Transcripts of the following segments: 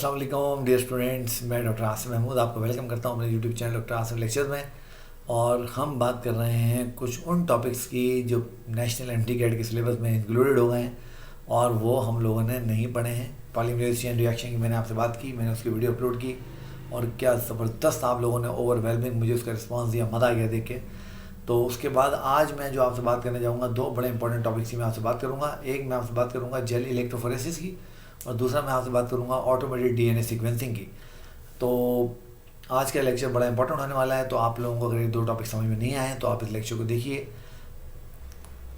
अस्सलाम वालेकुम dear students, मैं डॉक्टर आसिफ महमूद आपको वेलकम करता हूं अपने YouTube channel doctor Asif lecture में। और हम बात कर रहे हैं कुछ उन टॉपिक्स की जो नेशनल एंटी कैट के सिलेबस में इंक्लूडेड हो गए हैं और वो हम लोगों ने नहीं पढ़े हैं। पॉलीमरेज चेन रिएक्शन की मैंने आपसे बात की, मैंने उसकी वीडियो अपलोड की और क्या ज़बरदस्त आप लोगों ने ओवरवेलमिंग मुझे उसका रिस्पॉन्स दिया, मज़ा आ गया देख के। तो उसके बाद आज मैं जो आपसे बात करने जाऊँगा, दो बड़े इंपॉर्टेंट टॉपिक्स की मैं आपसे बात करूँगा। एक मैं आपसे बात करूँगा जेल इलेक्ट्रोफोरेसिस की और दूसरा मैं आपसे बात करूँगा ऑटोमेटेड डीएनए सीक्वेंसिंग की। तो आज का लेक्चर बड़ा इंपॉर्टेंट होने वाला है, तो आप लोगों को अगर ये दो टॉपिक समझ में नहीं आए तो आप इस लेक्चर को देखिए।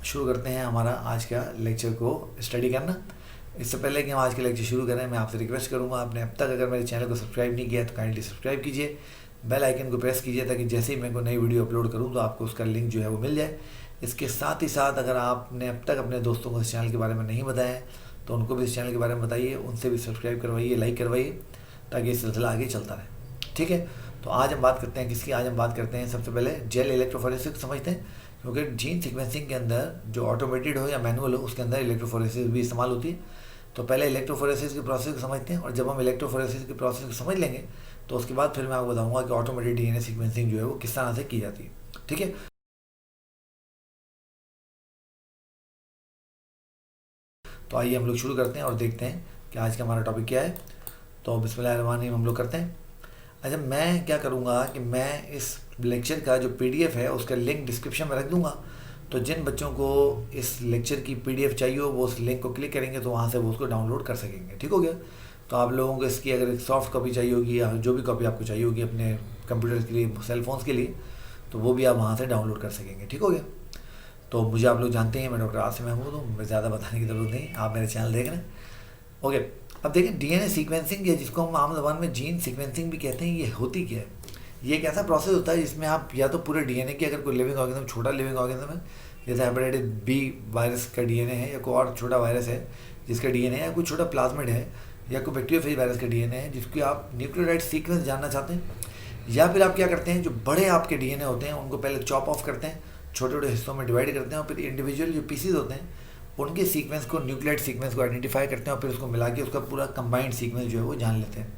शुरू करते हैं हमारा आज का लेक्चर को स्टडी करना। इससे पहले कि हम आज के लेक्चर शुरू करें, मैं आपसे रिक्वेस्ट करूँगा, आपने अब तक अगर मेरे चैनल को सब्सक्राइब नहीं किया है तो काइंडली सब्सक्राइब कीजिए, बेल आइकन को प्रेस कीजिए ताकि जैसे ही मैं कोई नई वीडियो अपलोड करूँ तो आपको उसका लिंक जो है वो मिल जाए। इसके साथ ही साथ अगर आपने अब तक अपने दोस्तों को इस चैनल के बारे में नहीं बताया है तो उनको भी इस चैनल के बारे में बताइए, उनसे भी सब्सक्राइब करवाइए, लाइक करवाइए ताकि ये सिलसिला आगे चलता रहे। ठीक है, तो आज हम बात करते हैं किसकी? आज हम बात करते हैं सबसे पहले जेल इलेक्ट्रोफोरेसिस समझते हैं, क्योंकि जीन सीक्वेंसिंग के अंदर जो ऑटोमेटेड हो या मैनुअल हो उसके अंदर इलेक्ट्रोफोरेसिस भी इस्तेमाल होती है। तो पहले इलेक्ट्रोफोरेसिस की प्रोसेस को समझते हैं और जब हम इलेक्ट्रोफोरेसिस की प्रोसेस को समझ लेंगे तो उसके बाद फिर मैं आपको बताऊंगा कि ऑटोमेटेड डीएनए सीक्वेंसिंग जो है वो किस तरह से की जाती है। ठीक है, तो आइए हम लोग शुरू करते हैं और देखते हैं कि आज का हमारा टॉपिक क्या है। तो बिस्मिल्लाहिर्रहमानिर्रहीम हम लोग करते हैं। अच्छा, मैं क्या करूँगा कि मैं इस लेक्चर का जो पीडीएफ है उसका लिंक डिस्क्रिप्शन में रख दूँगा। तो जिन बच्चों को इस लेक्चर की पीडीएफ चाहिए हो वो उस लिंक को क्लिक करेंगे तो वहाँ से वो उसको डाउनलोड कर सकेंगे। ठीक हो गया? तो आप लोगों को इसकी अगर एक सॉफ्ट कॉपी चाहिए होगी या जो भी कॉपी आपको चाहिए होगी अपने कंप्यूटर के लिए, सेलफोन्स के लिए, तो वो भी आप वहाँ से डाउनलोड कर सकेंगे। ठीक हो गया? तो मुझे आप लोग जानते हैं, मैं डॉक्टर आसिफ महमूद हूँ, मैं ज़्यादा बताने की ज़रूरत नहीं, आप मेरे चैनल देख रहे हैं। ओके, अब देखें डीएनए सीक्वेंसिंग है जिसको हम आम ज़बान में जीन सीक्वेंसिंग भी कहते हैं, ये होती क्या है? ये एक ऐसा प्रोसेस होता है जिसमें आप या तो पूरे डीएनए की, अगर कोई लिविंग ऑर्गेनिज्म, छोटा लिविंग ऑर्गेनिज्म है जैसे हेपेटाइटिस बी वायरस का डीएनए है, या कोई और छोटा वायरस है जिसका डीएनए है, या कोई छोटा प्लाज्मिड है, या कोई बैक्टीरियोफेज वायरस का डीएनए है जिसकी आप न्यूक्लियोटाइड सीक्वेंस जानना चाहते हैं, या फिर आप क्या करते हैं जो बड़े आपके डीएनए होते हैं उनको पहले चॉप ऑफ करते हैं, छोटे छोटे हिस्सों में डिवाइड करते हैं और फिर इंडिविजुअल जो पीसीज होते हैं उनके सीक्वेंस को, न्यूक्लियोटाइड सीक्वेंस को आइडेंटिफाई करते हैं और फिर उसको मिला के उसका पूरा कंबाइंड सीक्वेंस जो है वो जान लेते हैं।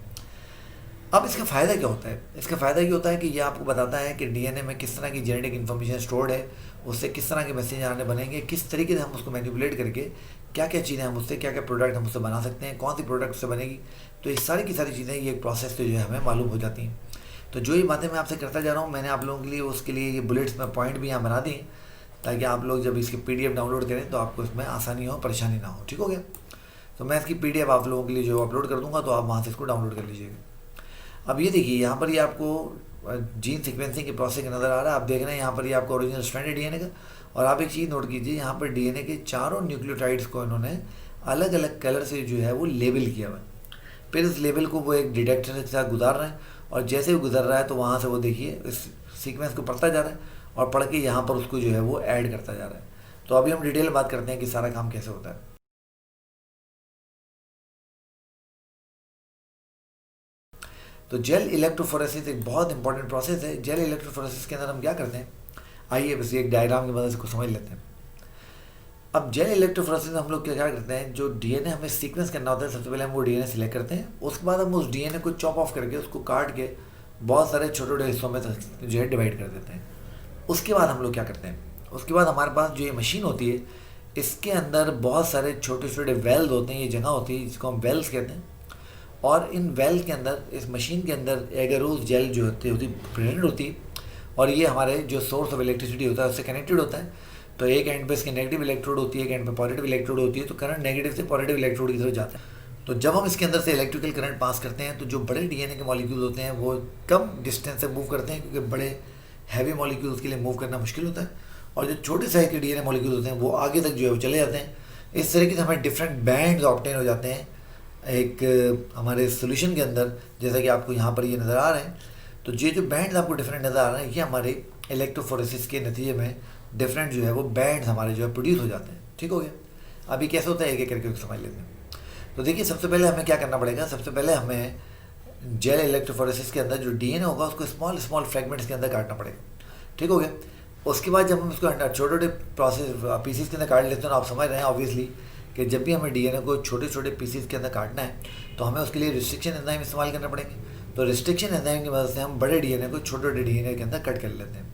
अब इसका फ़ायदा क्या होता है? इसका फ़ायदा ये होता है कि ये आपको बताता है कि डीएनए में किस तरह की जेनेटिक इन्फॉर्मेशन स्टोर्ड है, उससे किस तरह के मैसेज आने बनेंगे, किस तरीके से हम उसको मैनिपुलेट करके क्या क्या चीज़ें हम उससे, क्या क्या प्रोडक्ट हम उससे बना सकते हैं, कौन सी प्रोडक्ट उससे बनेगी। तो इस सारी की सारी चीज़ें ये एक प्रोसेस से जो है हमें मालूम हो जाती हैं। तो जो ये बातें मैं आपसे करता जा रहा हूँ, मैंने आप लोगों के लिए उसके लिए ये बुलेट्स में पॉइंट भी यहाँ बना दिए ताकि आप लोग जब इसकी पीडीएफ डाउनलोड करें तो आपको इसमें आसानी हो, परेशानी ना हो। ठीक हो गया? तो मैं इसकी पीडीएफ आप लोगों के लिए जो अपलोड कर दूँगा तो आप वहाँ से इसको डाउनलोड कर लीजिएगा। अब ये देखिए, यहाँ पर ये आपको जीन सीक्वेंसिंग के प्रोसेस नज़र आ रहा है। आप देख रहे हैं यहाँ पर ये आपको ओरिजिनल स्ट्रैंड है डीएनए का। और आप एक चीज़ नोट कीजिए, यहाँ पर डीएनए के चारों न्यूक्लियोटाइड्स को इन्होंने अलग अलग कलर से जो है वो लेबल किया हुआ है। फिर इस लेबल को वो एक डिटेक्टर के साथ गुजार रहे हैं और जैसे वो गुजर रहा है तो वहाँ से वो देखिए इस सीक्वेंस को पढ़ता जा रहा है और पढ़ के यहाँ पर उसको जो है वो ऐड करता जा रहा है। तो अभी हम डिटेल बात करते हैं कि सारा काम कैसे होता है। तो जेल इलेक्ट्रोफोरेसिस एक बहुत इंपॉर्टेंट प्रोसेस है। जेल इलेक्ट्रोफोरेसिस के अंदर हम क्या करते हैं, आइए बस एक डायग्राम की मदद से इसको समझ लेते हैं। अब जेल इलेक्ट्रोफोरेसिस में हम लोग क्या करते हैं, जो डीएनए हमें सीक्वेंस करना होता है सबसे पहले हम वो डीएनए सिलेक्ट करते हैं। उसके बाद हम उस डीएनए को चॉप ऑफ करके उसको काट के बहुत सारे छोटे छोटे हिस्सों में जो है डिवाइड कर देते हैं। उसके बाद हम लोग क्या करते हैं, उसके बाद हमारे पास जो ये मशीन होती है इसके अंदर बहुत सारे छोटे छोटे वेल्स होते हैं, ये जगह होती है जिसको हम वेल्स कहते हैं। और इन वेल के अंदर, इस मशीन के अंदर एगरोज जेल जो होती है प्रेजेंट होती है और ये हमारे जो सोर्स ऑफ इलेक्ट्रिसिटी होता है उससे कनेक्टेड होता है। तो एक एंड पे इसकी नेगेटिव इलेक्ट्रोड होती है, एक एंड पे पॉजिटिव इलेक्ट्रोड होती है, तो करंट नेगेटिव से पॉजिटिव इलेक्ट्रोड की तरफ जाता है। तो जब हम इसके अंदर से इलेक्ट्रिकल करंट पास करते हैं तो जो बड़े डीएनए के मॉलिक्यूल होते हैं वो कम डिस्टेंस से मूव करते हैं, क्योंकि बड़े हैवी मॉलिक्यूल्स के लिए मूव करना मुश्किल होता है, और जो छोटे साइज के डीएनए मॉलिक्यूल होते हैं वो आगे तक जो है वो चले जाते हैं। इस तरीके से हमें डिफरेंट बैंड्स ऑब्टेन हो जाते हैं एक हमारे सोल्यूशन के अंदर, जैसा कि आपको यहाँ पर ये नज़र आ रहे हैं। तो ये जो बैंड्स आपको डिफरेंट नज़र आ रहे हैं ये हमारे इलेक्ट्रोफोरेसिस के नतीजे में डिफरेंट जो है वो बैंड्स हमारे जो है प्रोड्यूस हो जाते हैं। ठीक हो गया? अभी कैसे होता है एक एक करके समझ लेते हैं। तो देखिए, सबसे पहले हमें क्या करना पड़ेगा, सबसे पहले हमें जेल इलेक्ट्रोफोरेसिस के अंदर जो डीएनए होगा उसको स्मॉल स्मॉल फ्रेगमेंट्स के अंदर काटना पड़ेगा। ठीक हो गया? उसके बाद जब हम उसको छोटे छोटे प्रोसेस पीसीस के अंदर काट लेते हैं, आप समझ रहे हैं ऑब्वियसली कि जब भी हमें डीएनए को छोटे छोटे पीसीज के अंदर काटना है तो हमें उसके लिए रिस्ट्रिक्शन एंजाइम इस्तेमाल करना पड़ेंगे। तो रिस्ट्रिक्शन एंजाइम की मदद से हम बड़े डीएनए को छोटे छोटे डीएनए के अंदर कट कर लेते हैं।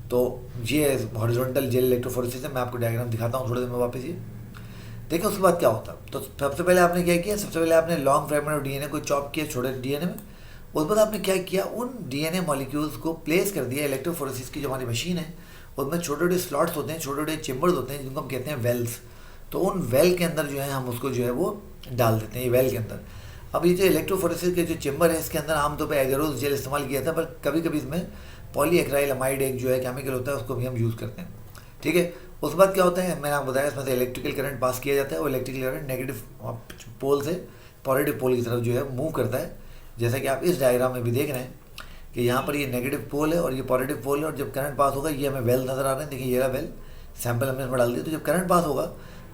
तो ये हॉरिजॉन्टल जेल इलेक्ट्रोफोरेसिस है। मैं आपको डायग्राम दिखाता हूँ थोड़ी देर में वापस। ये देखिए उसके बाद क्या होता है। तो सबसे पहले आपने क्या किया, सबसे पहले आपने लॉन्ग फ्रेगमेंट ऑफ डीएनए को चॉप किया छोटे डीएनए में। उसके बाद आपने क्या किया, उन डीएनए मॉलिक्यूल्स को प्लेस कर दिया इलेक्ट्रोफोरेसिस की जो हमारी मशीन है उसमें छोटे छोटे स्लॉट्स होते हैं, छोटे छोटे चेम्बर्स होते हैं जिनको हम कहते हैं वेल्स। तो उन वेल के अंदर जो है हम उसको जो है वो डाल देते हैं, ये वेल के अंदर। अब ये जो इलेक्ट्रोफोरेसिस के जो चेम्बर है इसके अंदर आमतौर पर एगरोज जेल इस्तेमाल किया था, पर कभी कभी इसमें पॉलीएक्राइलमाइड एक जो है केमिकल होता है उसको भी हम यूज़ करते हैं। ठीक है, उसके बाद क्या होता है, मैंने आपको बताया इसमें से इलेक्ट्रिकल करंट पास किया जाता है। वो इलेक्ट्रिकल करंट नेगेटिव पोल से पॉजिटिव पोल की तरफ जो है मूव करता है। जैसा कि आप इस डायग्राम में भी देख रहे हैं कि यहाँ पर ये नेगेटिव पोल है और ये पॉजिटिव पोल है, और जब करंट पास होगा ये हमें वेल नज़र आ रहे हैं। देखिए ये रहा वेल, सैंपल हमने इसमें डाल दिया। तो जब करंट पास होगा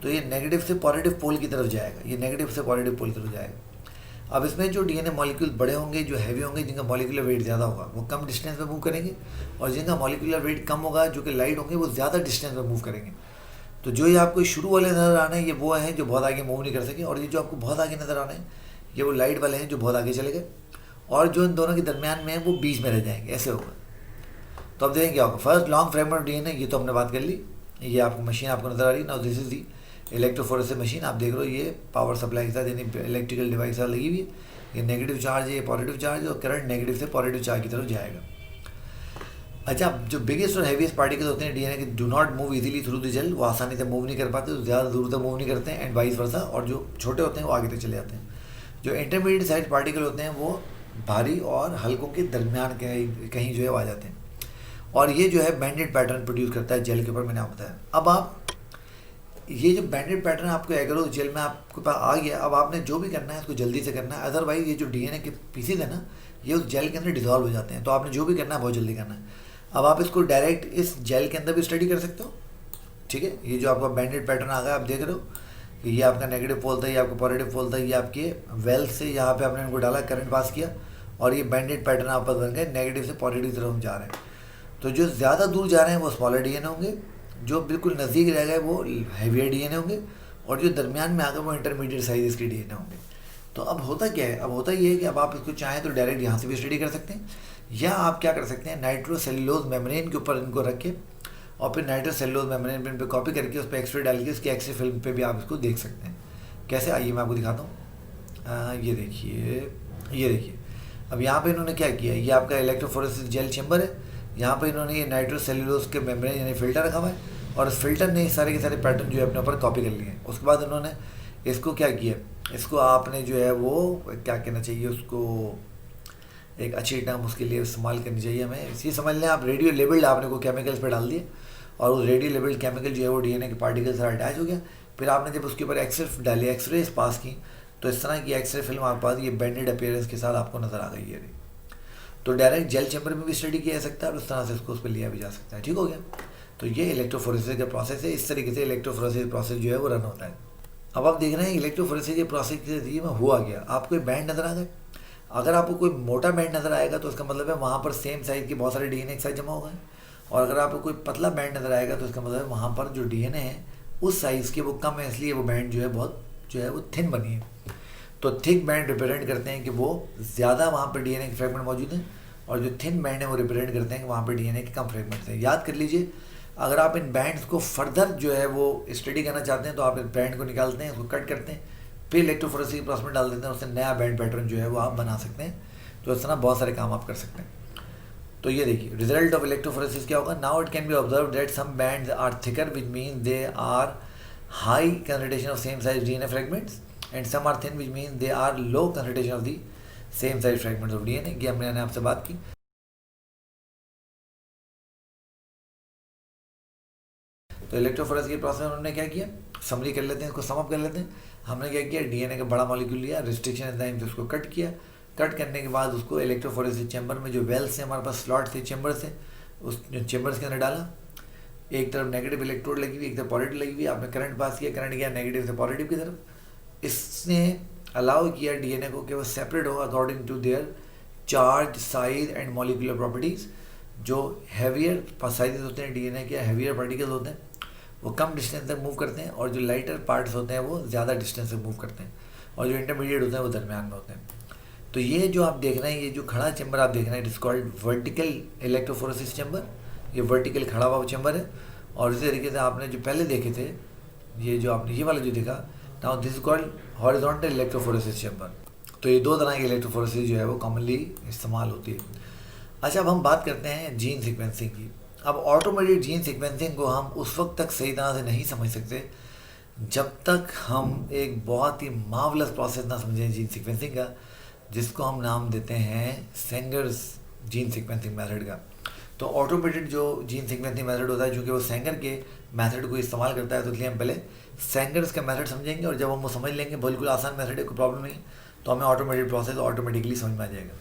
तो ये नेगेटिव से पॉजिटिव पोल की तरफ जाएगा, ये नेगेटिव से पॉजिटिव पोल की तरफ जाएगा। अब इसमें जो डीएनए मॉलिक्यूल बड़े होंगे, जो हैवी होंगे, जिनका मॉलिक्यूलर वेट ज़्यादा होगा वो कम डिस्टेंस में मूव करेंगे, और जिनका मॉलिक्यूलर वेट कम होगा जो कि लाइट होंगे वो ज़्यादा डिस्टेंस में मूव करेंगे। तो जो ये आपको शुरू वाले नज़र आ रहे हैं ये वो हैं जो बहुत आगे मूव नहीं कर सके, और ये जो आपको बहुत आगे नज़र आ रहे हैं ये वो लाइट वाले हैं जो बहुत आगे चले गए, और जो इन दोनों के दरमियान में है वो बीच में रह जाएंगे, ऐसे होगा। तो अब देखें क्या होगा। फर्स्ट लॉन्ग फ्रेगमेंट डीएनए, ये तो हमने बात कर ली। ये आपको मशीन आपको नज़र आ रही है ना, this is the electrophoresis machine. आप देख रहे हो ये पावर सप्लाई के साथ यानी इलेक्ट्रिकल डिवाइस लगी हुई है। ये नेगेटिव चार्ज है, ये पॉजिटिव चार्ज है, और करंट नेगेटिव से पॉजिटिव चार्ज की तरफ जाएगा। अच्छा, जो बिगेस्ट और हैवीएस्ट पार्टिकल्स होते हैं डीएनए के do not move easily through the gel, वो आसानी से मूव नहीं कर पाते, तो ज़्यादा दूर तक मूव नहीं करते हैं, एंड वाइस वर्सा। और जो छोटे होते हैं वो आगे तक चले जाते हैं। जो इंटरमीडिएट साइज पार्टिकल होते हैं वो भारी और हल्कों के दरमियान कहीं जो है आ जाते हैं, और ये जो है बैंडेड पैटर्न प्रोड्यूस करता है जेल के ऊपर, मैंने आपको बताया। अब आप ये जो बैंडेड पैटर्न आपको एगरोज जेल में आपके पास आ गया, अब आपने जो भी करना है इसको जल्दी से करना है, अदरवाइज ये जो डीएनए के पीसेज है ना ये उस जेल के अंदर डिजॉल्व हो जाते हैं। तो आपने जो भी करना है बहुत जल्दी करना है। अब आप इसको डायरेक्ट इस जेल के अंदर भी स्टडी कर सकते हो। ठीक है, ये जो आपका बैंडेड पैटर्न आ गया, आप देख रहे हो कि ये आपका नेगेटिव पोल था, ये आपका पॉजिटिव पोल था, ये आपके वेल से यहाँ पे आपने इनको डाला, करंट पास किया, और ये बैंडेड पैटर्न आप बन गए, नेगेटिव से पॉजिटिव तरफ हम जा रहे हैं। तो जो ज़्यादा दूर जा रहे हैं वो स्मॉलर डीएनए होंगे, जो बिल्कुल नज़दीक रह गए वो हैवियर डीएनए होंगे, और जो दरमियान में आ गए वो इंटरमीडिएट साइज के डीएनए होंगे। तो अब होता क्या है, अब होता ये है कि अब आप इसको चाहें तो डायरेक्ट यहाँ से भी स्टडी कर सकते हैं, या आप क्या कर सकते हैं, नाइट्रोसेल्यूलोज मेम्ब्रेन के ऊपर इनको रख के और फिर नाइट्रोसेल्यूलोज मेम्ब्रेन पे कॉपी करके उस पर एक्सरे डाल के उसकी एक्सरे फिल्म पे भी आप इसको देख सकते हैं। कैसे, आइए मैं आपको दिखाता हूँ। ये देखिए अब यहाँ पे इन्होंने क्या किया, ये आपका इलेक्ट्रोफोरेसिस जेल चैम्बर है, यहाँ पे इन्होंने ये नाइट्रोसेल्यूलोज के मेम्ब्रेन यानी फिल्टर रखा हुआ है, और इस फिल्टर ने सारे के सारे पैटर्न जो है अपने ऊपर कॉपी कर लिए हैं। उसके बाद उन्होंने इसको क्या किया, इसको आपने जो है वो क्या कहना चाहिए, उसको एक अच्छी टर्म उसके लिए इस्तेमाल करनी चाहिए हमें, इसी समझ लें आप, रेडियो लेबल्ड आपने को केमिकल्स पे डाल दिए, और उस रेडियो लेबल्ड केमिकल जो है वो डीएनए के पार्टिकल से अटैच हो गया। फिर आपने जब उसके ऊपर एक्सरे डाली, एक्सरेज पास की, तो इस तरह की एक्सरे फिल्म आपके पास ये बैंडेड अपीयरेंस के साथ आपको नज़र आ गई है। तो डायरेक्ट जेल चैम्बर में भी स्टडी किया जा सकता है, और उस तरह से इसको उस पर लिया भी जा सकता है। ठीक हो गया। तो ये इलेक्ट्रोफोरेसिस का प्रोसेस है, इस तरीके से इलेक्ट्रोफोरेसिस प्रोसेस जो है वो रन होता है। अब आप देख रहे हैं इलेक्ट्रोफोरेसिस के प्रोसेस के जरिए में हुआ गया, आपको एक बैंड नज़र आ गया। अगर आपको कोई मोटा बैंड नज़र आएगा तो उसका मतलब है वहाँ पर सेम साइज़ के बहुत सारे डीएनए एक साथ जमा हो गए, और अगर आपको कोई पतला बैंड नज़र आएगा तो उसका मतलब है वहाँ पर जो डीएनए है उस साइज़ के वो कम है, इसलिए वो बैंड जो है बहुत जो है वो थिन बनी है। तो थिक बैंड रिप्रेजेंट करते हैं कि वो ज़्यादा वहाँ पर डीएनए के फ्रेगमेंट मौजूद हैं, और जो थिन बैंड है वो रिप्रेजेंट करते हैं कि वहाँ पर डीएनए के कम फ्रेगमेंट्स हैं। याद कर लीजिए, अगर आप इन बैंड्स को फर्दर जो है वो स्टडी करना चाहते हैं तो आप इस बैंड को निकालते हैं, उसको कट करते हैं, फिर इलेक्ट्रोफोरेसिस के प्रोसेस में डाल देते हैं, उससे नया बैंड पैटर्न जो है वो आप बना सकते हैं। तो इस तरह बहुत सारे काम आप कर सकते हैं। तो ये देखिए रिजल्ट ऑफ इलेक्ट्रोफोरेसिस क्या होगा। Now it can be observe that some bands are thicker which mean they are high concentration of same size DNA fragments, and some are thin which mean they are low concentration of the same size fragments of DNA. ये हमने आपसे बात की। तो electrophoresis के process में उन्होंने क्या किया, समरी कर लेते हैं, इसको समअप कर लेते हैं। हमने क्या किया, डीएनए का बड़ा मॉलिक्यूल लिया, रिस्ट्रिक्शन एंजाइम से उसको कट किया, कट करने के बाद उसको इलेक्ट्रोफोरेसिस चैम्बर में जो वेल्स से हमारे पास स्लॉट थे चैम्बर से, उस चैम्बर्स के अंदर डाला। एक तरफ नेगेटिव इलेक्ट्रोड लगी हुई, एक तरफ पॉजिटिव लगी हुई, आपने करंट पास किया, करंट गया नेगेटिव से पॉजिटिव की तरफ। इसने अलाउ किया डीएनए को कि वो सेपरेट हो according to their charge, size and molecular properties. जो हैवियर साइजेस होते हैं डीएनए के, हैवियर पार्टिकल्स होते हैं, वो कम डिस्टेंस तक मूव करते हैं, और जो लाइटर पार्ट्स होते हैं वो ज़्यादा डिस्टेंस तक मूव करते हैं, और जो इंटरमीडिएट होते हैं वो दरमियान में होते हैं। तो ये जो आप देख रहे हैं, ये जो खड़ा चैम्बर आप देख रहे हैं, it is called vertical electrophoresis chamber. ये वर्टिकल खड़ा हुआ चैम्बर है। और इसी तरीके से आपने जो पहले देखे थे, ये जो आपने ये वाला जो देखा, now this is called horizontal electrophoresis chamber. तो ये 2 तरह की इलेक्ट्रोफोरेसिस जो है वो कॉमनली इस्तेमाल होती है। अच्छा, अब हम बात करते हैं जीन सीक्वेंसिंग की। अब ऑटोमेटेड जीन सीक्वेंसिंग को हम उस वक्त तक सही तरह से नहीं समझ सकते जब तक हम एक बहुत ही मार्वलस प्रोसेस ना समझें जीन सीक्वेंसिंग का, जिसको हम नाम देते हैं सेंगर्स जीन सीक्वेंसिंग मेथड का। तो ऑटोमेटेड जो जीन सीक्वेंसिंग मेथड होता है, चूँकि वो सेंगर के मेथड को इस्तेमाल करता है, तो इसलिए हम पहले सेंगर्स का मेथड समझेंगे, और जब हम वो समझ लेंगे, बिल्कुल आसान मेथड है, कोई प्रॉब्लम नहीं, तो हमें ऑटोमेटेड प्रोसेस ऑटोमेटिकली समझ में आ जाएगा।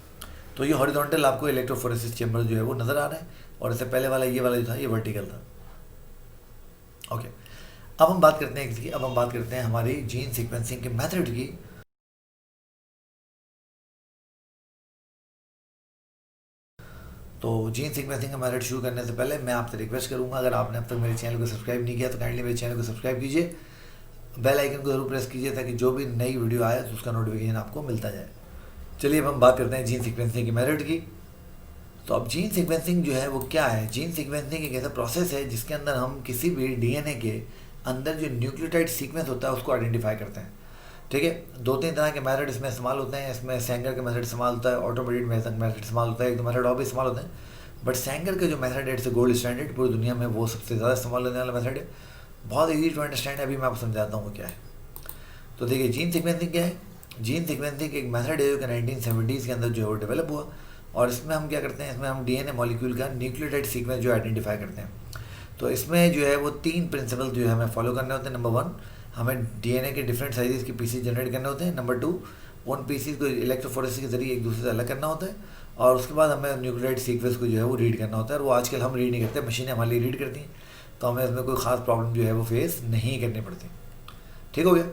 तो ये हॉरिजॉन्टल आपको इलेक्ट्रोफोरेसिस चैम्बर जो है वो नज़र आ रहा है, और इससे पहले वाला ये वाला जो था ये वर्टिकल था। ओके, अब हम बात करते हैं इसकी, अब हम बात करते हैं हमारी जीन सीक्वेंसिंग के मेथड की। तो जीन सीक्वेंसिंग का मेथड शुरू करने से पहले मैं आपसे रिक्वेस्ट करूंगा, अगर आपने अब तक मेरे चैनल को सब्सक्राइब नहीं किया तो काइंडली मेरे चैनल को सब्सक्राइब कीजिए, बेल आइकन को जरूर प्रेस कीजिए, ताकि जो भी नई वीडियो आए तो उसका नोटिफिकेशन आपको मिलता जाए। चलिए अब हम बात करते हैं जीन सीक्वेंसिंग के मेथड की। तो अब जीन सीक्वेंसिंग जो है वो क्या है? जीन सीक्वेंसिंग एक ऐसा प्रोसेस है जिसके अंदर हम किसी भी डीएनए के अंदर जो न्यूक्लियोटाइड सीक्वेंस होता है उसको आइडेंटिफाई करते हैं। ठीक है, 2-3 तरह के मेथड इसमें इस्तेमाल होते हैं। इसमें सेंगर का मेथड इस्तेमाल होता है, ऑटोमेटेड मेथड इस्तेमाल होता है, 1-2 मेथड और भी इस्तेमाल होते हैं, बट सेंगर का जो मेथड है इट्स गोल्ड स्टैंडर्ड, पूरी दुनिया में वो सबसे ज़्यादा इस्तेमाल होने वाला मेथड है। बहुत ईजी टू अंडरस्टैंड है, अभी मैं आपको समझाता हूँ वो क्या है। तो देखिए, जीन सीक्वेंसिंग क्या है? जीन सीक्वेंसिंग एक मेथड है जो कि 1970s के अंदर जो है वो डेवलप हुआ, और इसमें हम क्या करते हैं, इसमें हम डीएनए मॉलिक्यूल का न्यूक्लियोटाइड सीक्वेंस जो आइडेंटिफाई करते हैं। तो इसमें जो है वो 3 प्रिंसिपल जो है हमें फॉलो करने होते हैं। नंबर 1, हमें डीएनए के डिफरेंट साइजेस के पीसीज जनरेट करने होते हैं। नंबर 2, उन पीसीज को इलेक्ट्रोफोरेसिस के जरिए एक दूसरे से अलग करना होता है, और उसके बाद हमें न्यूक्लियोटाइड सीक्वेंस को जो है वो रीड करना होता है। और वो आजकल हम रीड नहीं करते, मशीनें हमारे लिए रीड करती हैं, तो हमें इसमें कोई ख़ास प्रॉब्लम जो है वो फेस नहीं करनी पड़ती। ठीक हो गया?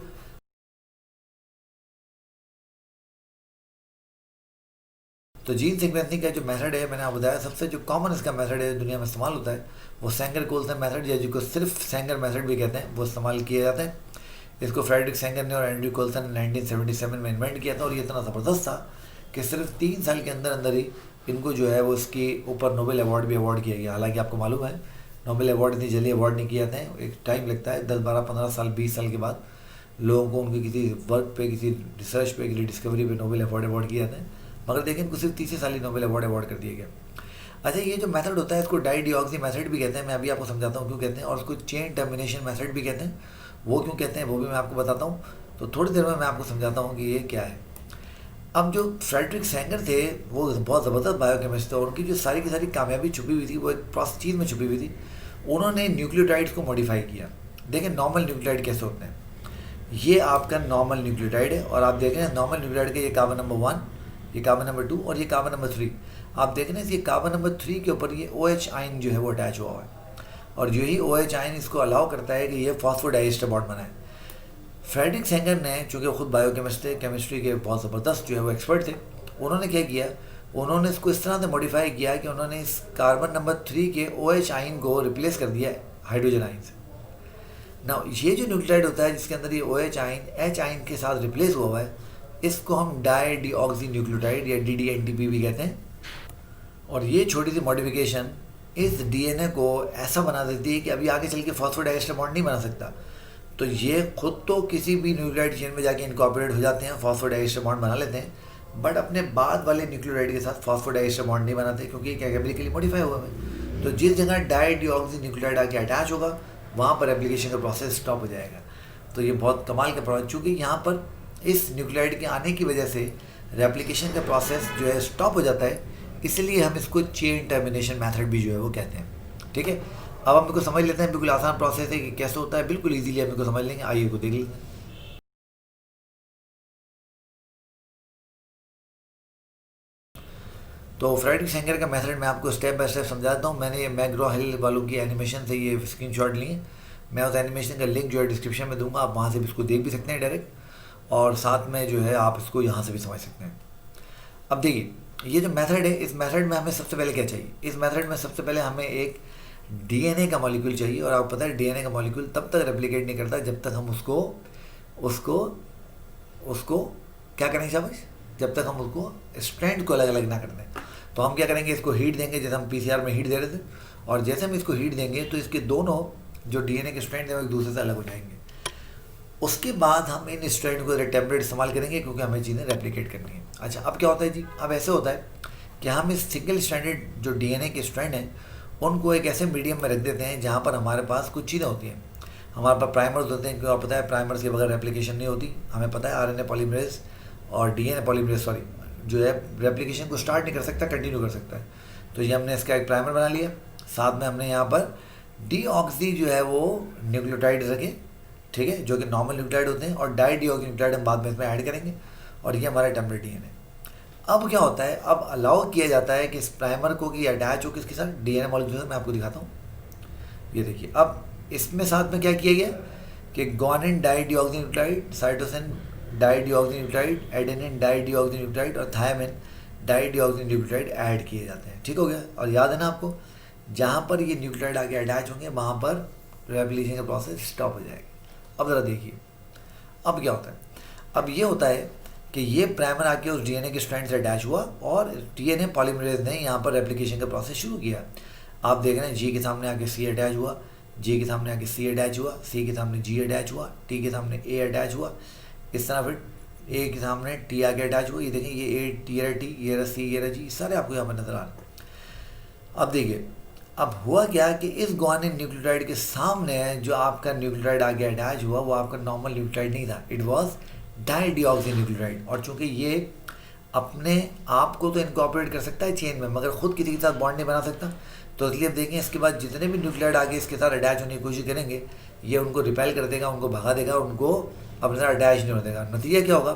तो जीन सीक्वेंसिंग का जो मेथड है, मैंने आपको बताया, सबसे जो कॉमन इसका मेथड है दुनिया में इस्तेमाल होता है वो सेंगर कोल्सन मेथड, या जिसको सिर्फ सेंगर मेथड भी कहते हैं, वो इस्तेमाल किया जाता है। इसको फ्रेडरिक सेंगर ने और एंड्रयू कोल्सन ने 1977 में इन्वेंट किया था, और ये इतना ज़बरदस्त था कि सिर्फ 3 साल के अंदर अंदर ही इनको जो है वो इसके ऊपर नोबेल अवार्ड भी अवार्ड किया गया। हालांकि आपको मालूम है नोबेल अवार्ड इतनी जल्दी अवार्ड नहीं किए जाते हैं, एक टाइम लगता है, 10-12-15 साल 20 साल के बाद लोगों को उनके किसी वर्क पे, किसी रिसर्च पे, किसी डिस्कवरी पे नोबेल अवार्ड किए जाते हैं, मगर देखिए इनको सिर्फ 30 साल ही नोबेल अवार्ड कर दिया गया। अच्छा, ये जो मेथड होता है इसको डाइडिऑक्सी मेथड भी कहते हैं, मैं अभी आपको समझाता हूँ क्यों कहते हैं, और उसको चेन टर्मिनेशन मेथड भी कहते हैं। वो क्यों कहते हैं वो भी मैं आपको बताता हूँ, तो थोड़ी देर में मैं आपको समझाता हूँ कि ये क्या है। अब जो फ्रेडरिक सेंगर थे वो बहुत ज़बरदस्त बायोकेमिस्ट थे, और उनकी जो सारी की सारी कामयाबी छुपी हुई थी वो एक चीज़ में छुपी हुई थी। उन्होंने न्यूक्लियोटाइड्स को मॉडिफाई किया। देखिए नॉर्मल न्यूक्लियोटाइड कैसे होते हैं, ये आपका नॉर्मल न्यूक्लियोटाइड है, और आप देख रहे हैं नॉर्मल न्यूक्लियोटाइड के ये कार्बन नंबर 1, ये कार्बन नंबर 2 और ये कार्बन नंबर 3। आप देख रहे हैं ये कार्बन नंबर 3 के ऊपर ये OH आयन जो है वो अटैच हुआ है, और जो ही OH आयन इसको अलाउ करता है कि ये फॉस्फोडाइएस्टर बॉन्ड बनाए। फ्रेडरिक सेंगर ने, चूँकि खुद बायोकेमिस्ट थे, केमिस्ट्री के बहुत ज़बरदस्त जो है वो एक्सपर्ट थे, उन्होंने क्या किया, उन्होंने इसको इस तरह से मॉडिफाई किया कि उन्होंने इस कार्बन नंबर 3 के OH आयन को रिप्लेस कर दिया हाइड्रोजन आयन से। ना ये जो न्यूक्लियोटाइड होता है जिसके अंदर ये OH आयन H आयन के साथ रिप्लेस हुआ है, इसको हम डाई न्यूक्लियोटाइड या DDNTP भी कहते हैं। और ये छोटी सी मॉडिफिकेशन इस डीएनए को ऐसा बना देती है कि अभी आगे चल के फॉस्फोडाइएस्टर बॉन्ड नहीं बना सकता। तो ये खुद तो किसी भी न्यूक्लियोटाइड चेन में जाके इनकॉर्पोरेट हो जाते हैं, फॉस्फोडाइएस्टर बॉन्ड बना लेते हैं, बट अपने बाद वाले न्यूक्लियोटाइड के साथ फॉस्फोडाइएस्टर बॉन्ड नहीं बनाते, क्योंकि ये केमिकली मॉडिफाई हुआ है। तो जिस जगह डाई न्यूक्लियोटाइड आके अटैच होगा वहाँ पर एप्लीकेशन का प्रोसेस स्टॉप हो जाएगा। तो ये बहुत कमाल का प्रोसेस, चूँकि यहाँ पर इस न्यूक्लियोटाइड के आने की वजह से रेप्लिकेशन का प्रोसेस जो है स्टॉप हो जाता है, इसलिए हम इसको चेन टर्मिनेशन मेथड भी जो है वो कहते हैं। ठीक है, अब हम इसको समझ लेते हैं, बिल्कुल आसान प्रोसेस है कि कैसे होता है, बिल्कुल इजीली हम इसको समझ लेंगे। आइए को देख लेते हैं। तो फ्रेडरिक सेंगर का मेथड मैं आपको स्टेप बाय स्टेप समझाता हूँ। मैंने ये मैग्रो हिल वालों की एनिमेशन से ये स्क्रीनशॉट लिए, मैं उस एनिमेशन का लिंक जो है डिस्क्रिप्शन में दूंगा, आप वहाँ से भी इसको देख भी सकते हैं डायरेक्ट, और साथ में जो है आप इसको यहाँ से भी समझ सकते हैं। अब देखिए ये जो मेथड है, इस मेथड में हमें सबसे पहले क्या चाहिए, इस मेथड में सबसे पहले हमें एक डीएनए का मॉलिक्यूल चाहिए, और आपको पता है डीएनए का मॉलिक्यूल तब तक रेप्लिकेट नहीं करता जब तक हम उसको उसको उसको क्या करेंगे शाबाश, जब तक हम उसको स्ट्रैंड को अलग अलग ना कर दें। तो हम क्या करेंगे, इसको हीट देंगे, जैसे हम पीसीआर में हीट दे रहे थे, और जैसे हम इसको हीट देंगे तो इसके दोनों जो डीएनए के स्ट्रैंड हैं वो एक दूसरे से अलग हो जाएंगे। उसके बाद हम इन स्ट्रैंड को टेम्परेट इस्तेमाल करेंगे क्योंकि हमें चीज़ें रेप्लिकेट करनी है। अच्छा, अब क्या होता है जी, अब ऐसे होता है कि हम इस सिंगल स्ट्रैंडेड जो डीएनए के स्ट्रैंड हैं उनको एक ऐसे मीडियम में रख देते हैं जहाँ पर हमारे पास कुछ चीज़ें होती हैं। हमारे पास प्राइमर्स होते हैं, क्योंकि आपको पता है प्राइमर्स के बगैर रेप्लिकेशन नहीं होती। हमें पता है आरएनए पॉलीमरेज और डीएनए पॉलीमरेज जो है रेप्लिकेशन को स्टार्ट नहीं कर सकता, कंटिन्यू कर सकता है। तो ये हमने इसका एक प्राइमर बना लिया, साथ में हमने यहाँ पर डीऑक्सी जो है वो न्यूक्लियोटाइड रखे, ठीक है, जो कि नॉर्मल न्यूक्लियोटाइड होते हैं, और डाई डीऑक्सी न्यूक्लियोटाइड हम बाद में इसमें ऐड करेंगे, और ये हमारा टेम्परेट डीएनए। अब क्या होता है, अब अलाउ किया जाता है कि इस प्राइमर को कि अटैच हो किसके साथ, डीएनए मॉलिक्यूल। मैं आपको दिखाता हूँ, ये देखिए। अब इसमें साथ में क्या किया गया कि guanine di deoxy nucleotide, cytosine di deoxy nucleotide, adenine di deoxy nucleotide और thymine di deoxy nucleotide add किए जाते हैं। ठीक हो गया। और याद है ना आपको, जहाँ पर ये न्यूक्लियोटाइड आके अटैच होंगे वहाँ पर रेप्लिकेशन का प्रोसेस स्टॉप हो जाएगा। अब ज़रा देखिए, अब क्या होता है, अब ये होता है कि ये प्राइमर आके उस डीएनए के स्ट्रैंड से अटैच हुआ और डीएनए पॉलीमरेज ने यहाँ पर रेप्लिकेशन का प्रोसेस शुरू किया। आप देख रहे हैं जी के सामने आके सी अटैच हुआ, जी के सामने आके सी अटैच हुआ, सी के सामने जी अटैच हुआ, टी के सामने ए अटैच हुआ, इस तरह फिर ए के सामने टी आके अटैच हुआ। ये देखें, ये ए टी रहा टी, ये रहा सी, ये रहा जी, सारे आपको यहाँ पर नजर आ रहे हैं। अब देखिए, अब हुआ क्या कि इस गुआनिन न्यूक्लियोटाइड के सामने जो आपका न्यूक्लियोटाइड आगे अटैच हुआ वो आपका नॉर्मल न्यूक्लियोटाइड नहीं था, it was di deoxy nucleotide. और चूंकि ये अपने आप को तो इनकॉर्पोरेट कर सकता है चेन में, मगर खुद किसी के साथ बॉन्ड नहीं बना सकता, तो इसलिए देखें इसके बाद जितने भी न्यूक्लियोटाइड आगे इसके साथ अटैच होने की कोशिश करेंगे ये उनको रिपेल कर देगा, उनको भगा देगा, उनको अपने साथ अटैच नहीं होने देगा। नतीजा क्या होगा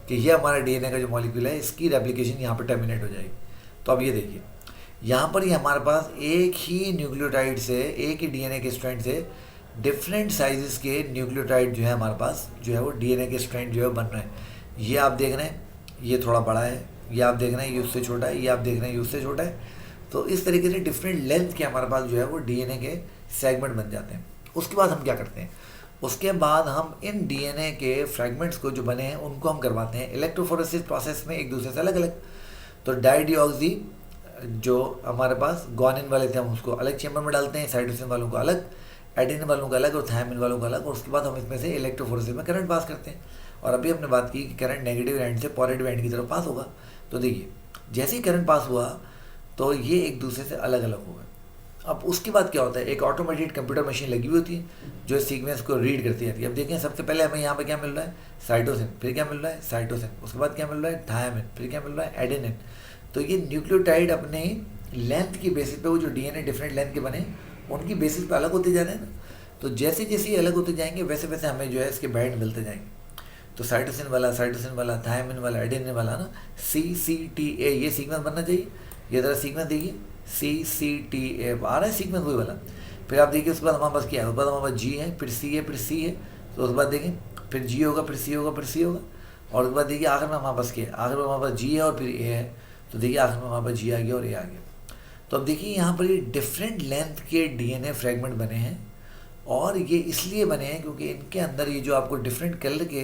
कि ये हमारा डीएनए का जो मॉलिक्यूल है इसकी रेप्लिकेशन यहाँ पर टर्मिनेट हो जाएगी। तो अब ये देखिए, यहाँ पर ये हमारे पास एक ही न्यूक्लियोटाइड से, एक ही डीएनए के स्ट्रैंड से डिफरेंट साइजेस के न्यूक्लियोटाइड जो है हमारे पास जो है वो डीएनए के स्ट्रैंड जो है बन रहे हैं। ये आप देख रहे हैं ये थोड़ा बड़ा है, ये आप देख रहे हैं ये उससे छोटा है, ये आप देख रहे हैं ये उससे छोटा है। तो इस तरीके से डिफरेंट लेंथ के हमारे पास जो है वो डीएनए के सेगमेंट बन जाते हैं। उसके बाद हम क्या करते हैं, उसके बाद हम इन डीएनए के फ्रेगमेंट्स को जो बने हैं उनको हम करवाते हैं इलेक्ट्रोफोरेसिस प्रोसेस में एक दूसरे से अलग अलग। तो डाई डीऑक्सी जो हमारे पास गुआनिन वाले थे हम उसको अलग चेंबर में डालते हैं, साइटोसिन वालों को अलग, एडेनिन वालों का अलग और थायमिन वालों का अलग, और उसके बाद हम इसमें से इलेक्ट्रोफोरेसिस में करंट पास करते हैं। और अभी हमने बात की कि करंट नेगेटिव एंड से पॉजिटिव एंड की तरफ पास होगा। तो देखिए, जैसे ही करंट पास हुआ तो ये एक दूसरे से अलग अलग हो गए। अब उसके बाद क्या होता है, एक ऑटोमेटेड कंप्यूटर मशीन लगी हुई होती है जो इस सीक्वेंस को रीड करती रहती है। अब देखें, सबसे पहले हमें यहाँ पे क्या मिल रहा है, साइटोसिन, फिर क्या मिल रहा है, साइटोसिन, उसके बाद क्या मिल रहा है, थायमिन, फिर क्या मिल रहा है, एडेनिन। तो ये न्यूक्लियोटाइड अपने लेंथ की बेसिस पे, वो जो डीएनए डिफरेंट लेंथ के बने उनकी बेसिस पे अलग होते जा रहे हैं ना। तो जैसे जैसे ये अलग होते जाएंगे वैसे वैसे हमें जो है इसके बैंड मिलते जाएंगे। तो साइटोसिन वाला, थायमिन वाला, एडेनिन वाला ना, CCTA ये सीक्वेंस बनना चाहिए। ये ज़रा सीक्वेंस देखिए, CCTA आ रहा है सीक्वेंस वही वाला। फिर आप देखिए उसके बाद हमारे पास क्या है, उसके बाद हमारे पास G है, फिर C है, फिर C है, तो उसके बाद देखें फिर G होगा, फिर C होगा, फिर C होगा, और उसके बाद देखिए आखिर में हमारे पास क्या है, आखिर में हमारे पास G है और फिर A है। तो देखिए आखिर में हमारे पास G आ गया और A आ गया। तो अब देखिए यहाँ पर ये डिफरेंट लेंथ के डीएनए फ्रेगमेंट बने हैं, और ये इसलिए बने हैं क्योंकि इनके अंदर ये जो आपको डिफरेंट कलर के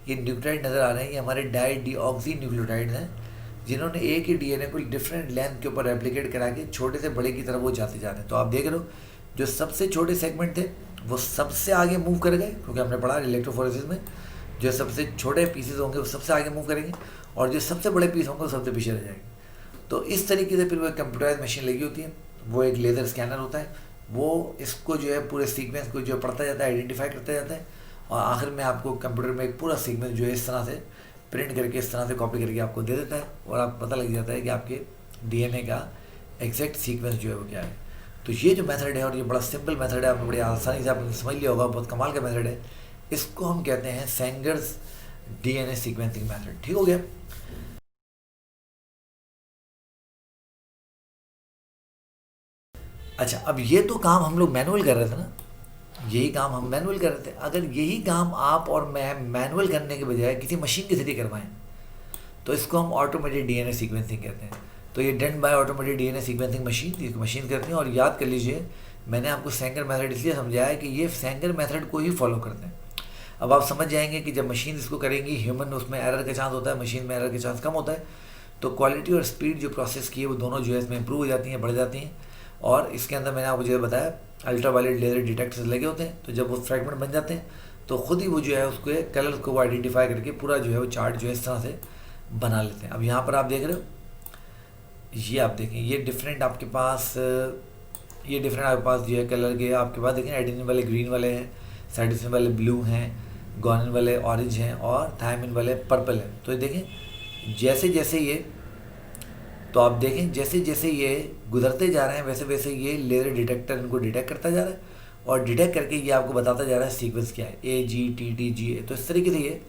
ये न्यूक्लियोटाइड नज़र आ रहे हैं, ये हमारे डाई डीऑक्सी न्यूक्लियोटाइड हैं, जिन्होंने एक ही डीएनए को डिफरेंट लेंथ के ऊपर रेप्लिकेट करा के छोटे से बड़े की तरफ वो जाते जा रहे हैं। तो आप देख रहे हो जो सबसे छोटे सेगमेंट थे वो सबसे आगे मूव कर गए, क्योंकि हमने पढ़ा इलेक्ट्रोफोरेसिस में जो सबसे छोटे पीसेस होंगे वो सबसे आगे मूव करेंगे, और जो सबसे बड़े पीस होंगे वो सबसे पीछे रह जाएंगे। तो इस तरीके से फिर वो एक कंप्यूटराइज मशीन लगी होती है, वो एक लेज़र स्कैनर होता है, वो इसको जो है पूरे सीक्वेंस को जो पढ़ता जाता है, आइडेंटिफाई करता जाता है, और आखिर में आपको कंप्यूटर में एक पूरा सीक्वेंस जो है इस तरह से प्रिंट करके, इस तरह से कॉपी करके आपको दे देता है, और आप पता लग जाता है कि आपके डीएनए का एग्जैक्ट सीक्वेंस जो है वो क्या है। तो ये जो मेथड है, और ये बड़ा सिंपल मेथड है, आपने बड़ी आसानी से आपने समझ लिया होगा, बहुत कमाल का मेथड है। इसको हम कहते हैं सेंगर्स डीएनए सीक्वेंसिंग मेथड। ठीक हो गया। अच्छा, अब ये तो काम हम लोग मैनुअल कर रहे थे ना, यही काम हम मैनुअल कर रहे थे। अगर यही काम आप और मैं मैनुअल करने के बजाय किसी मशीन के जरिए करवाएं तो इसको हम ऑटोमेटेड डीएनए सीक्वेंसिंग कहते हैं। तो ये done by automated DNA sequencing machine, ये मशीन करती है। और याद कर लीजिए, मैंने आपको सैंगर मेथड इसलिए समझाया है कि ये सैंगर मेथड को ही फॉलो करते हैं। अब आप समझ जाएंगे कि जब मशीन इसको करेंगी, ह्यूमन उसमें एरर का चांस होता है, मशीन में एरर का चांस कम होता है, तो क्वालिटी और स्पीड जो प्रोसेस की है वो दोनों जो है इसमें इंप्रूव हो जाती हैं, बढ़ जाती हैं। और इसके अंदर मैंने आपको जो बताया अल्ट्रावायलेट लेजर डिटेक्टर्स लगे होते हैं, तो जब वो फ्रेगमेंट बन जाते हैं तो खुद ही वो जो है उसको कलर को आइडेंटिफाई करके पूरा जो है वो चार्ट जो है इस तरह से बना लेते हैं। अब यहाँ पर आप देख रहे हो, ये आप देखें, ये डिफरेंट आपके पास जो है कलर के आपके पास देखें, एडेनिन वाले ग्रीन वाले हैं, साइटोसिन वाले ब्लू हैं, ग्वानिन वाले ऑरेंज हैं और थायमिन वाले पर्पल हैं। तो ये देखें जैसे जैसे ये, तो आप देखें जैसे जैसे ये गुजरते जा रहे हैं वैसे वैसे ये लेज़र डिटेक्टर इनको डिटेक्ट करता जा रहा है और डिटेक्ट करके ये आपको बताता जा रहा है सीक्वेंस क्या है, AGTTGA। तो इस तरीके से ये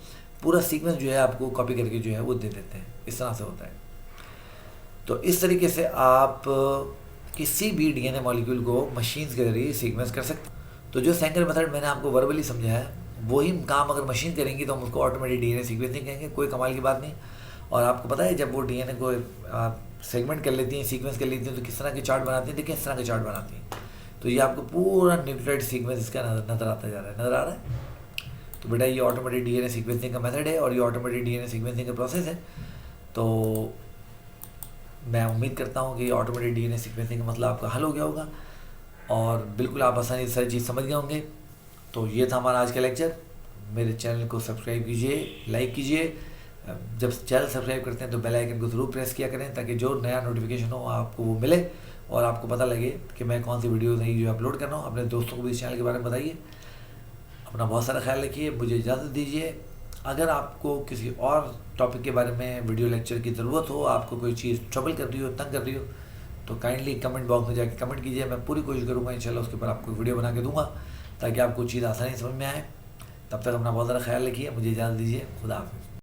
पूरा सीक्वेंस जो है आपको कॉपी करके जो है वो दे देते हैं, इस तरह से होता है। तो इस तरीके से आप किसी भी डीएनए मॉलिक्यूल को मशीन्स के जरिए सीक्वेंस कर सकते हैं। तो जो सैंगर मेथड मैंने आपको वर्बली समझाया है, वही काम अगर मशीन करेंगी तो हम उसको ऑटोमेटिक डीएनए सीक्वेंसिंग कहेंगे, कोई कमाल की बात नहीं। और आपको पता है जब वो डीएनए को सेगमेंट कर लेती हैं, सीक्वेंस कर लेती हैं, तो किस तरह के चार्ट बनाती हैं, देखिए इस तरह के चार्ट बनाती हैं। तो ये आपको पूरा न्यूक्लियोटाइड सीक्वेंस इसका नज़र आता जा रहा है, नज़र आ रहा है। तो बेटा ये ऑटोमेटिक डीएनए सीक्वेंसिंग का मेथड है और ये ऑटोमेटिक डीएनए सीक्वेंसिंग का प्रोसेस है। तो मैं उम्मीद करता हूँ कि ऑटोमेटिक डीएनए सीक्वेंसिंग का मतलब आपका हल हो गया होगा और बिल्कुल आप आसानी से सारी चीज़ समझ गए होंगे। तो ये था हमारा आज का लेक्चर। मेरे चैनल को सब्सक्राइब कीजिए, लाइक कीजिए। जब चैनल सब्सक्राइब करते हैं तो बेल आइकन को ज़रूर प्रेस किया करें ताकि जो नया नोटिफिकेशन हो आपको वो मिले और आपको पता लगे कि मैं कौन सी वीडियो नई जो अपलोड कर रहा हूँ। अपने दोस्तों को भी इस चैनल के बारे में बताइए। अपना बहुत सारा ख्याल रखिए, मुझे इजाज़त दीजिए। अगर आपको किसी और टॉपिक के बारे में वीडियो लेक्चर की ज़रूरत हो, आपको कोई चीज़ ट्रबल कर रही हो, तंग कर रही हो, तो काइंडली कमेंट बॉक्स में जाके कमेंट कीजिए। मैं पूरी कोशिश करूँगा इंशाल्लाह उसके ऊपर आपको वीडियो बना के दूँगा ताकि आपको चीज़ आसानी समझ में आए। तब तक अपना बहुत ज़्यादा ख्याल रखिए, मुझे इजाज़त दीजिए। खुदा हाफ़िज़।